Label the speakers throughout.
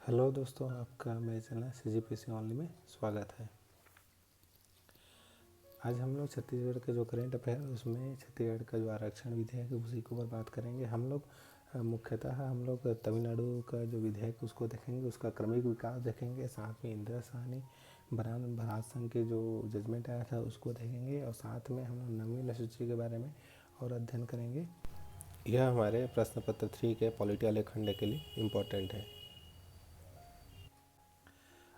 Speaker 1: Hello दोस्तों, आपका मेरे चैनल CGPC ओनली में स्वागत है। आज हम लोग छत्तीसगढ़ के जो करंट अफेयर है उसमें छत्तीसगढ़ का जो आरक्षण विधेयक है उसी के ऊपर बात करेंगे। हम लोग मुख्यतः तमिलनाडु का जो विधेयक उसको देखेंगे, उसका क्रमिक विकास देखेंगे, साथ में इंदिरा साहनी बनाम भारत संघ के जो जजमेंट आया था उसको देखेंगे और साथ में हम लोग नवीं अनुसूची के बारे में और अध्ययन करेंगे। यह हमारे प्रश्न पत्र 3 के पॉलिटी वाले खंड के लिए इम्पोर्टेंट है।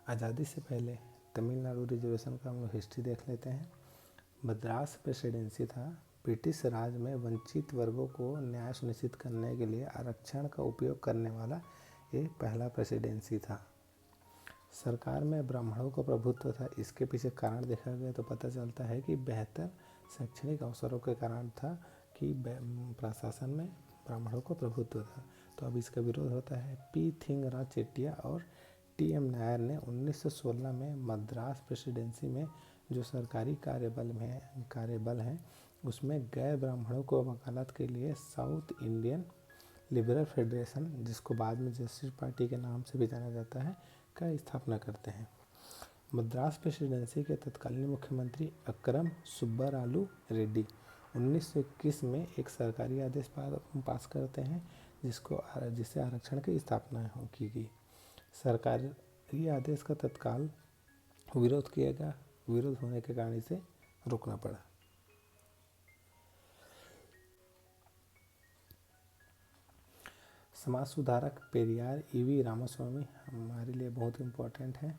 Speaker 1: आज़ादी से पहले तमिलनाडु रिजर्वेशन का हम लोग हिस्ट्री देख लेते हैं। मद्रास प्रेसिडेंसी था। ब्रिटिश राज में वंचित वर्गों को न्याय सुनिश्चित करने के लिए आरक्षण का उपयोग करने वाला ये पहला प्रेसिडेंसी था। सरकार में ब्राह्मणों का प्रभुत्व था। इसके पीछे कारण देखा गया तो पता चलता है कि बेहतर शैक्षणिक अवसरों के कारण था कि प्रशासन में ब्राह्मणों का प्रभुत्व था। तो अब इसका विरोध होता है। पी थिंगराज चेट्टिया और TM नायर ने 1916 में मद्रास प्रेसिडेंसी में जो सरकारी कार्यबल हैं उसमें गैर ब्राह्मणों को वकालत के लिए साउथ इंडियन लिबरल फेडरेशन, जिसको बाद में जस्टिस पार्टी के नाम से भी जाना जाता है, का स्थापना करते हैं। मद्रास प्रेसिडेंसी के तत्कालीन मुख्यमंत्री अकरम सुब्बारालू रेड्डी 1921 में एक सरकारी आदेश पास करते हैं जिससे आरक्षण की स्थापना की गई। सरकारी आदेश का तत्काल विरोध किया गया। विरोध होने के कारण इसे रोकना पड़ा। समाज सुधारक पेरियार EV रामास्वामी हमारे लिए बहुत इम्पोर्टेंट है।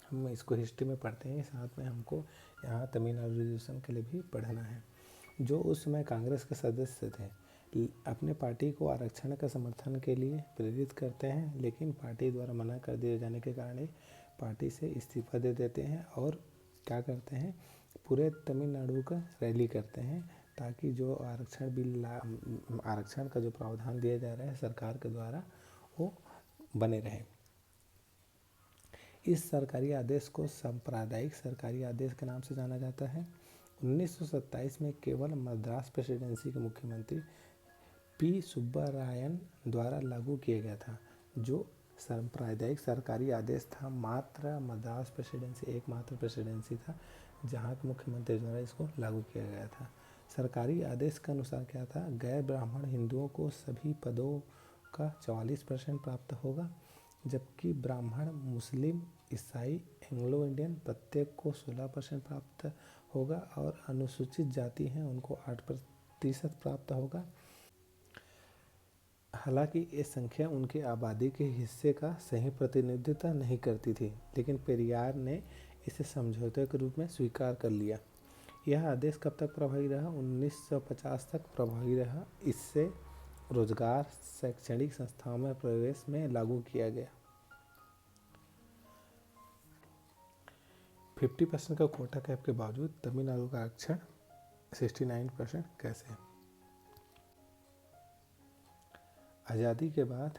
Speaker 1: हम इसको हिस्ट्री में पढ़ते हैं, साथ में हमको यहाँ तमिलनाडु रिजर्वेशन के लिए भी पढ़ना है। जो उस समय कांग्रेस के सदस्य थे अपने पार्टी को आरक्षण का समर्थन के लिए प्रेरित करते हैं, लेकिन पार्टी द्वारा मना कर दिए जाने के कारण पार्टी से इस्तीफा दे देते हैं और क्या करते हैं, पूरे तमिलनाडु का रैली करते हैं ताकि जो आरक्षण का जो प्रावधान दिया जा रहा है सरकार के द्वारा वो बने रहे। इस सरकारी आदेश को सांप्रदायिक सरकारी आदेश के नाम से जाना जाता है। 1927 में केवल मद्रास प्रेसिडेंसी के मुख्यमंत्री P सुब्बारायन द्वारा लागू किया गया था। जो सांप्रदायिक सरकारी आदेश था, मात्र मद्रास प्रेसिडेंसी एकमात्र प्रेसिडेंसी था जहाँ के मुख्यमंत्री द्वारा इसको लागू किया गया था। सरकारी आदेश के अनुसार क्या था, गैर ब्राह्मण हिंदुओं को सभी पदों का 44% प्राप्त होगा, जबकि ब्राह्मण, मुस्लिम, ईसाई, एंग्लो इंडियन प्रत्येक को 16% प्राप्त होगा और अनुसूचित जाति हैं उनको 8% प्राप्त होगा। हालांकि ये संख्या उनकी आबादी के हिस्से का सही प्रतिनिधित्व नहीं करती थी, लेकिन पेरियार ने इसे समझौते के रूप में स्वीकार कर लिया। यह आदेश कब तक प्रभावी रहा? 1950 तक प्रभावी रहा। इससे रोजगार, शैक्षणिक संस्थाओं में प्रवेश में लागू किया गया। 50% का कोटा कैप के बावजूद तमिलनाडु का आरक्षण 69% कैसे? आज़ादी के बाद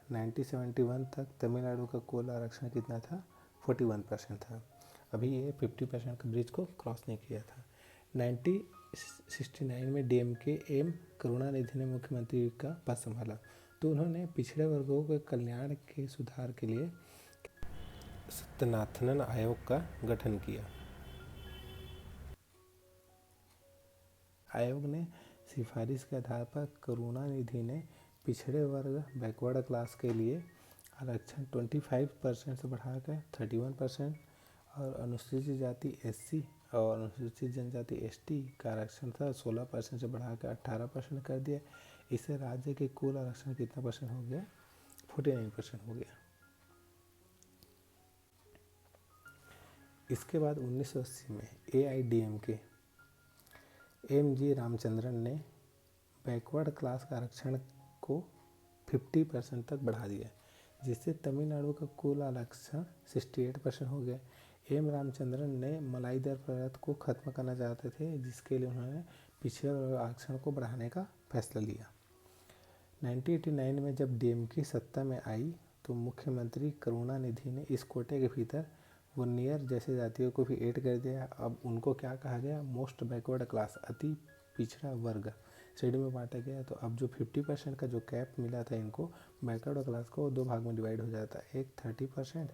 Speaker 1: 1971 तक तमिलनाडु का कुल आरक्षण कितना था? 41% था। अभी ये 50% का ब्रिज को क्रॉस नहीं किया था। 1969 में DMK एम करुणानिधि ने मुख्यमंत्री का पद संभाला तो उन्होंने पिछड़े वर्गों के कल्याण के सुधार के लिए सत्यनाथन आयोग का गठन किया। आयोग ने सिफारिश के आधार पर करुणानिधि ने पिछड़े वर्ग बैकवर्ड क्लास के लिए आरक्षण 25% से बढ़ाकर 31% और अनुसूचित जाति SC और अनुसूचित जनजाति ST का आरक्षण था 16% से बढ़ाकर 18% कर दिया। इससे राज्य के कुल आरक्षण कितना परसेंट हो गया? 49% हो गया। इसके बाद 1980 में AIADMK MG रामचंद्रन ने बैकवर्ड क्लास का आरक्षण को 50% तक बढ़ा दिया, जिससे तमिलनाडु का कुल आरक्षण 68% हो गया। एम रामचंद्रन ने मलाई दर प्रथा को खत्म करना चाहते थे, जिसके लिए उन्होंने पिछड़े वर्ग आरक्षण को बढ़ाने का फैसला लिया। 1989 में जब DMK सत्ता में आई तो मुख्यमंत्री करुणानिधि ने इस कोटे के भीतर वन्नियर जैसे जातियों को भी ऐड कर दिया। अब उनको क्या कहा गया? मोस्ट बैकवर्ड क्लास, अति पिछड़ा वर्ग। शेड्यूल में बांटा गया। तो अब जो 50% का जो कैप मिला था इनको बैकवर्ड क्लास को, 2 भाग में डिवाइड हो जाता है, एक 30%,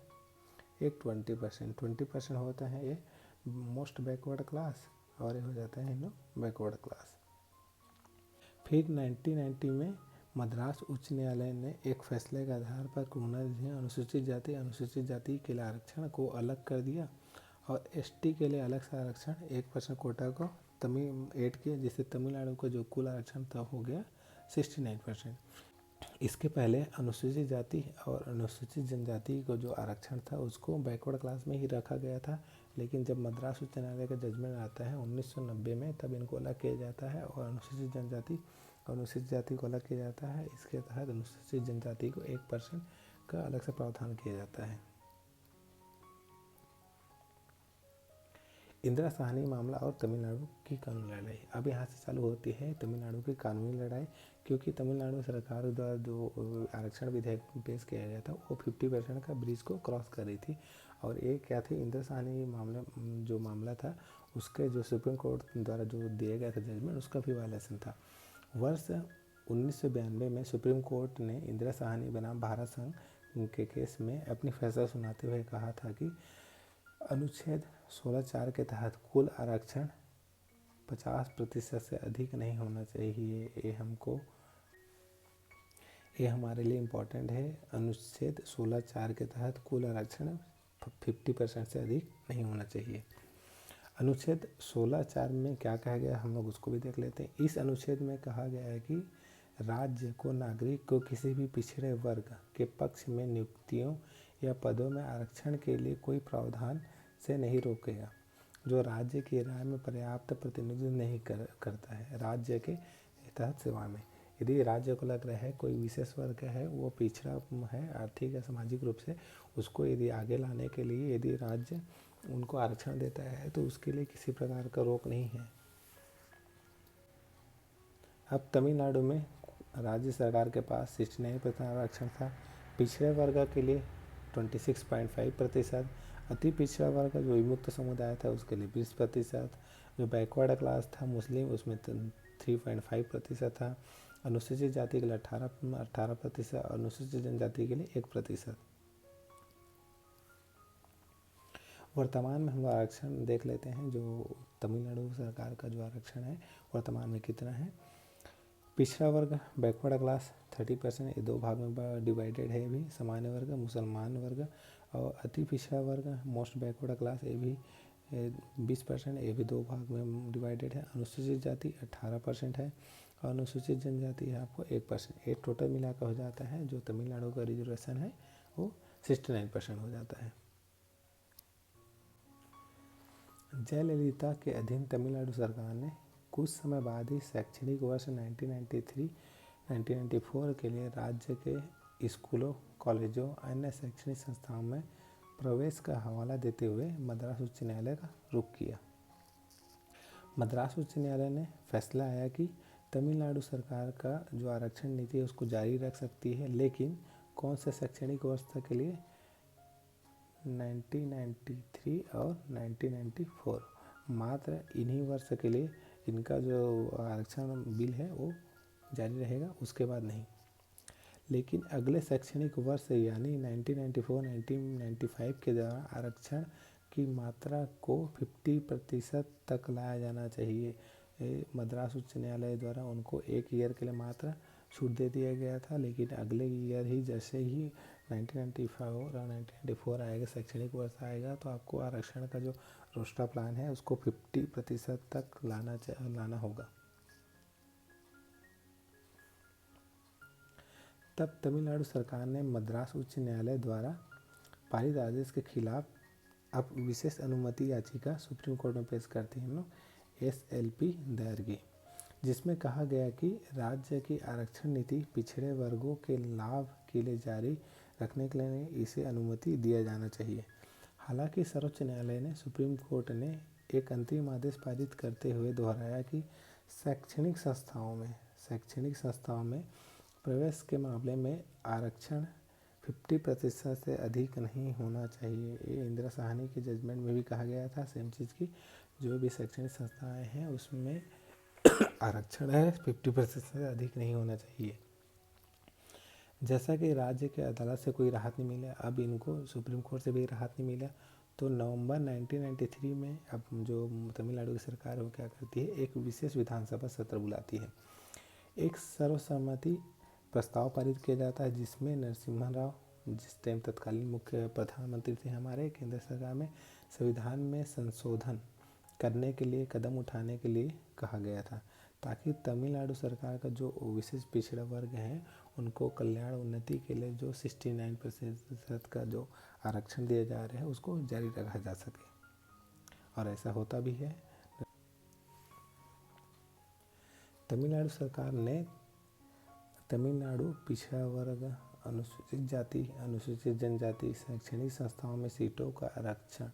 Speaker 1: एक 20%। 20% होता है ये मोस्ट बैकवर्ड क्लास और ये हो जाता है बैकवर्ड क्लास। फिर 1990 में मद्रास उच्च न्यायालय ने एक फैसले के आधार पर अनुसूचित जाति के लिए आरक्षण को अलग कर दिया और एसटी के लिए अलग से आरक्षण 1% कोटा को ऐड किया, जिससे तमिलनाडु का जो कुल आरक्षण था हो गया 69%। इसके पहले अनुसूचित जाति और अनुसूचित जनजाति को जो आरक्षण था उसको बैकवर्ड क्लास में ही रखा गया था, लेकिन जब मद्रास उच्च न्यायालय का जजमेंट आता है 1990 में, तब इनको अलग किया जाता है और अनुसूचित जनजाति और अनुसूचित जाति को अलग किया जाता है। इसके तहत अनुसूचित जनजाति को 1% का अलग से प्रावधान किया जाता है। इंदिरा साहनी मामला और तमिलनाडु की कानूनी लड़ाई। अब यहाँ से चालू होती है तमिलनाडु की कानूनी लड़ाई, क्योंकि तमिलनाडु सरकार द्वारा जो आरक्षण विधेयक पेश किया गया था वो 50% का ब्रिज को क्रॉस कर रही थी। और ये क्या थी, इंदिरा साहनी मामला था उसके जो सुप्रीम कोर्ट द्वारा जो दिया गया था जजमेंट, उसका भी वायलेशन था। वर्ष 1992 में सुप्रीम कोर्ट ने इंदिरा साहनी बनाम भारत संघ के केस में अपनी फैसला सुनाते हुए कहा था कि अनुच्छेद 16(4) के तहत कुल आरक्षण 50% से अधिक नहीं होना चाहिए। ये हमारे लिए इम्पोर्टेंट है। अनुच्छेद 16(4) के तहत कुल आरक्षण 50% से अधिक नहीं होना चाहिए। अनुच्छेद 16(4) में क्या कहा गया, हम लोग उसको भी देख लेते हैं। इस अनुच्छेद में कहा गया है कि राज्य को नागरिक को किसी भी पिछड़े वर्ग के पक्ष में नियुक्तियों या पदों में आरक्षण के लिए कोई प्रावधान से नहीं रोकेगा जो राज्य की राय में पर्याप्त प्रतिनिधित्व नहीं करता है राज्य के तहत सेवा में। यदि राज्य को लग रहा है कोई विशेष वर्ग है, वो पिछड़ा है आर्थिक या सामाजिक रूप से, उसको यदि आगे लाने के लिए यदि राज्य उनको आरक्षण देता है तो उसके लिए किसी प्रकार का रोक नहीं है। अब तमिलनाडु में राज्य सरकार के पास 69% आरक्षण था। पिछड़े वर्ग के लिए 26.5%, अति पिछड़ा वर्ग जो विमुक्त समुदाय था उसके लिए 20%, जो बैकवर्ड क्लास था मुस्लिम उसमें 3.5% था, अनुसूचित जाति के लिए 18%, अनुसूचित जनजाति के लिए 1%। वर्तमान में हम आरक्षण देख लेते हैं, जो तमिलनाडु सरकार का जो आरक्षण है वर्तमान में कितना है। पिछड़ा वर्ग बैकवर्ड क्लास 30%, ये 2 भाग में डिवाइडेड है। भी सामान्य वर्ग मुसलमान वर्ग और अति पिछड़ा वर्ग मोस्ट बैकवर्ड क्लास, ये भी 20%, ये भी 2 भाग में डिवाइडेड है। अनुसूचित जाति 18% है और अनुसूचित जनजाति है आपको 1%। ये टोटल मिलाकर हो जाता है जो तमिलनाडु का रिजर्वेशन है वो 69% हो जाता है। जयललिता के अधीन तमिलनाडु सरकार ने कुछ समय बाद ही शैक्षणिक वर्ष 1993-1994 के लिए राज्य के स्कूलों, कॉलेजों, अन्य शैक्षणिक संस्थाओं में प्रवेश का हवाला देते हुए मद्रास उच्च न्यायालय का रुख किया। मद्रास उच्च न्यायालय ने फैसला आया कि तमिलनाडु सरकार का जो आरक्षण नीति है उसको जारी रख सकती है, लेकिन कौन से शैक्षणिक वर्ष तक के लिए, 1993 और 1994, मात्र इन्हीं वर्ष के लिए इनका जो आरक्षण बिल है वो जारी रहेगा, उसके बाद नहीं। लेकिन अगले शैक्षणिक वर्ष यानी 1994-1995 के दौरान आरक्षण की मात्रा को 50% तक लाया जाना चाहिए। मद्रास उच्च न्यायालय द्वारा उनको 1 ईयर के लिए मात्र छूट दे दिया गया था, लेकिन अगले ईयर ही जैसे ही 1995 और 1994 आएगा, शैक्षणिक वर्ष आएगा, तो आपको आरक्षण का जो रोस्टर प्लान है उसको 50% तक लाना होगा। तब तमिलनाडु सरकार ने मद्रास उच्च न्यायालय द्वारा पारित आदेश के खिलाफ अब विशेष अनुमति याचिका सुप्रीम कोर्ट में पेश करती है SLP दायर की, जिसमें कहा गया कि राज्य की आरक्षण नीति पिछड़े वर्गों के लाभ के लिए जारी रखने के लिए इसे अनुमति दिया जाना चाहिए। हालांकि सर्वोच्च न्यायालय ने सुप्रीम कोर्ट ने एक अंतरिम आदेश पारित करते हुए दोहराया कि शैक्षणिक संस्थाओं में प्रवेश के मामले में आरक्षण 50% से अधिक नहीं होना चाहिए। ये इंदिरा साहनी के जजमेंट में भी कहा गया था सेम चीज़ की, जो भी शैक्षणिक संस्थाएं हैं उसमें आरक्षण है 50% से अधिक नहीं होना चाहिए। जैसा कि राज्य के अदालत से कोई राहत नहीं मिला, अब इनको सुप्रीम कोर्ट से भी राहत नहीं मिला, तो नवंबर 1993 में अब जो तमिलनाडु की सरकार है वो क्या करती है, एक विशेष विधानसभा सत्र बुलाती है। एक सर्वसम्मति प्रस्ताव पारित किया जाता है जिसमें नरसिम्हा राव, जिस टाइम तत्कालीन मुख्य प्रधानमंत्री थे हमारे केंद्र सरकार में, संविधान में संशोधन करने के लिए कदम उठाने के लिए कहा गया था, ताकि तमिलनाडु सरकार का जो विशेष पिछड़ा वर्ग है उनको कल्याण उन्नति के लिए जो 69% का जो आरक्षण दिया जा रहा है उसको जारी रखा जा सके, और ऐसा होता भी है। तमिलनाडु सरकार ने तमिलनाडु पिछड़ा वर्ग, अनुसूचित जाति, अनुसूचित जनजाति शैक्षणिक संस्थाओं में सीटों का आरक्षण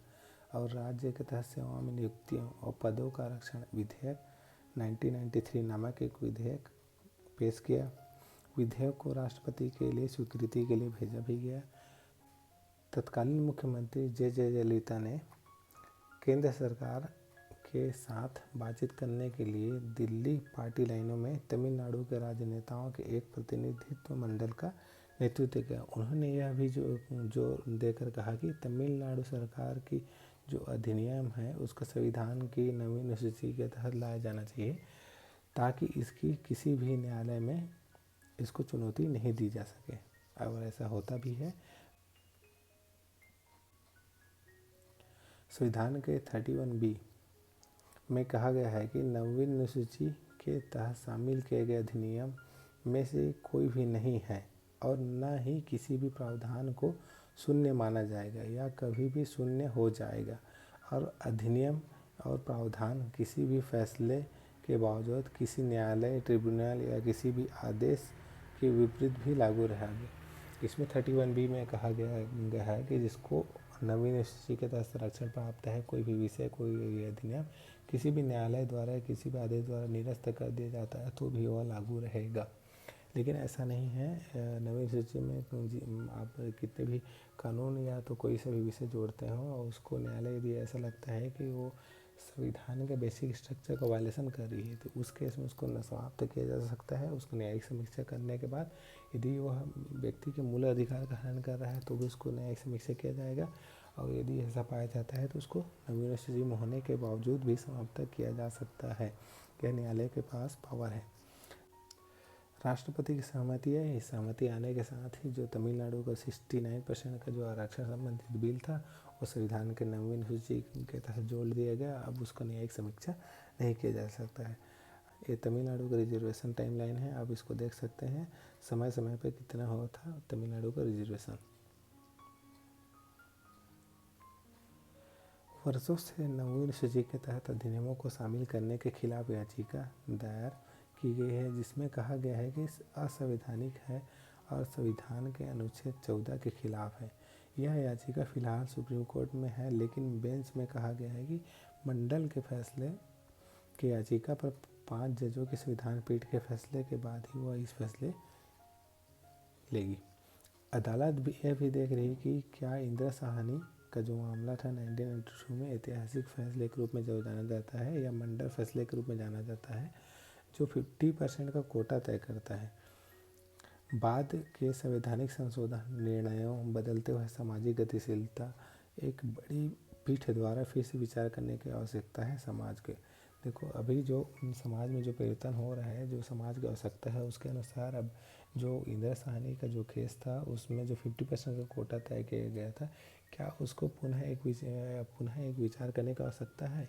Speaker 1: और राज्य के तहत सेवाओं में नियुक्तियों और पदों का आरक्षण विधेयक 1993 नामक एक विधेयक पेश किया। विधेयक को राष्ट्रपति के लिए स्वीकृति के लिए भेजा भी गया। तत्कालीन मुख्यमंत्री जे जयललिता ने केंद्र सरकार के साथ बातचीत करने के लिए दिल्ली पार्टी लाइनों में तमिलनाडु के राजनेताओं के एक प्रतिनिधित्व मंडल का नेतृत्व किया। उन्होंने यह भी जोर देकर कहा कि तमिलनाडु सरकार की जो अधिनियम है उसका संविधान की नवीन सूची के तहत लाया जाना चाहिए, ताकि इसकी किसी भी न्यायालय में इसको चुनौती नहीं दी जा सके, और ऐसा होता भी है। संविधान के 31B में कहा गया है कि नवीन अनुसूची के तहत शामिल किए गए अधिनियम में से कोई भी नहीं है और न ही किसी भी प्रावधान को शून्य माना जाएगा या कभी भी शून्य हो जाएगा, और अधिनियम और प्रावधान किसी भी फैसले के बावजूद किसी न्यायालय, ट्रिब्यूनल या किसी भी आदेश के विपरीत भी लागू रहेंगे। इसमें 31B में कहा गया है कि जिसको नवीन अनुसूची के तहत संरक्षण प्राप्त है, कोई भी विषय, कोई भी अधिनियम किसी भी न्यायालय द्वारा किसी भी आदेश द्वारा निरस्त कर दिया जाता है तो भी वह लागू रहेगा। लेकिन ऐसा नहीं है। नवीन सूची में आप कितने भी कानून या तो कोई सा भी विषय जोड़ते हो और उसको न्यायालय यदि ऐसा लगता है कि वो संविधान के बेसिक स्ट्रक्चर का वायलेशन कर रही है तो उस केस में उसको समाप्त किया जा सकता है। उसको न्यायिक समीक्षा करने के बाद यदि वह व्यक्ति के मूल अधिकार का हनन कर रहा है तो भी उसको न्यायिक समीक्षा किया जाएगा, और यदि ऐसा पाया जाता है तो उसको नवीन सूची में होने के बावजूद भी समाप्त किया जा सकता है। यह न्यायालय के पास पावर है। राष्ट्रपति की सहमति है। इस सहमति आने के साथ ही जो तमिलनाडु का 69% का जो आरक्षण संबंधित बिल था वो संविधान के नवीन सूची के तहत जोड़ दिया गया। अब उसका न्यायिक समीक्षा नहीं किया जा सकता है। ये तमिलनाडु का रिजर्वेशन टाइमलाइन है, आप इसको देख सकते हैं समय समय पे कितना हुआ था तमिलनाडु का रिजर्वेशन। वर्षों से नवीन सूची के तहत अधिनियमों को शामिल करने के खिलाफ याचिका दायर की गई है, जिसमें कहा गया है कि असंवैधानिक है और संविधान के अनुच्छेद 14 के खिलाफ है। यह याचिका फिलहाल सुप्रीम कोर्ट में है, लेकिन बेंच में कहा गया है कि मंडल के फैसले की याचिका पर 5 जजों की संविधान पीठ के फैसले के बाद ही वह इस फैसले लेगी। अदालत भी यह भी देख रही कि क्या इंदिरा साहनी का जो मामला था 1992 में ऐतिहासिक फैसले के रूप में जो जाना जाता है या मंडल फैसले के रूप में जाना जाता है, जो 50% का कोटा तय करता है। बाद के संवैधानिक संशोधन निर्णयों, बदलते हुए सामाजिक गतिशीलता, एक बड़ी पीठ द्वारा फिर से विचार करने की आवश्यकता है समाज के। देखो अभी जो समाज में जो परिवर्तन हो रहा है, जो समाज की आवश्यकता है उसके अनुसार अब जो इंदिरा साहनी का जो केस था उसमें जो 50% का कोटा तय किया गया था, क्या उसको पुनः एक विचार करने की आवश्यकता है।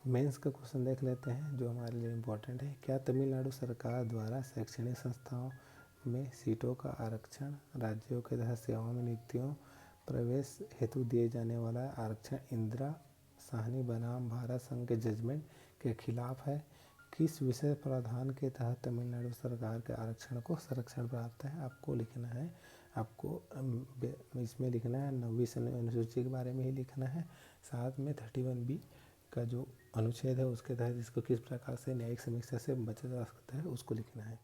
Speaker 1: मेंस का क्वेश्चन देख लेते हैं जो हमारे लिए इम्पोर्टेंट है। क्या तमिलनाडु सरकार द्वारा शैक्षणिक संस्थाओं में सीटों का आरक्षण, राज्यों के तहत सेवाओं में नियुक्तियों, प्रवेश हेतु दिए जाने वाला आरक्षण इंदिरा साहनी बनाम भारत संघ के जजमेंट के खिलाफ है? किस विषय प्रावधान के तहत तमिलनाडु सरकार के आरक्षण को संरक्षण प्राप्त है? आपको लिखना है, आपको इसमें लिखना है 90वीं अनुसूची के बारे में ही लिखना है। साथ में 31B का जो अनुच्छेद है उसके तहत इसको किस प्रकार से न्यायिक समीक्षा से बचा जा सकता है उसको लिखना है।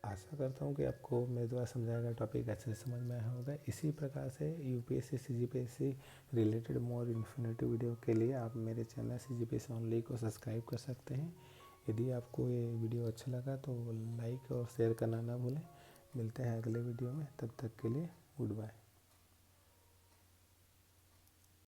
Speaker 1: आशा करता हूँ कि आपको मेरे द्वारा समझाया गया टॉपिक अच्छे से समझ में आया होगा। इसी प्रकार से UPSC CGPSC related more informative video के लिए आप मेरे चैनल सीजीपीएससी ओनली को सब्सक्राइब कर सकते हैं। यदि आपको ये वीडियो अच्छा लगा तो लाइक और शेयर करना ना भूलें। मिलते हैं अगले वीडियो में, तब तक के लिए गुड बाय।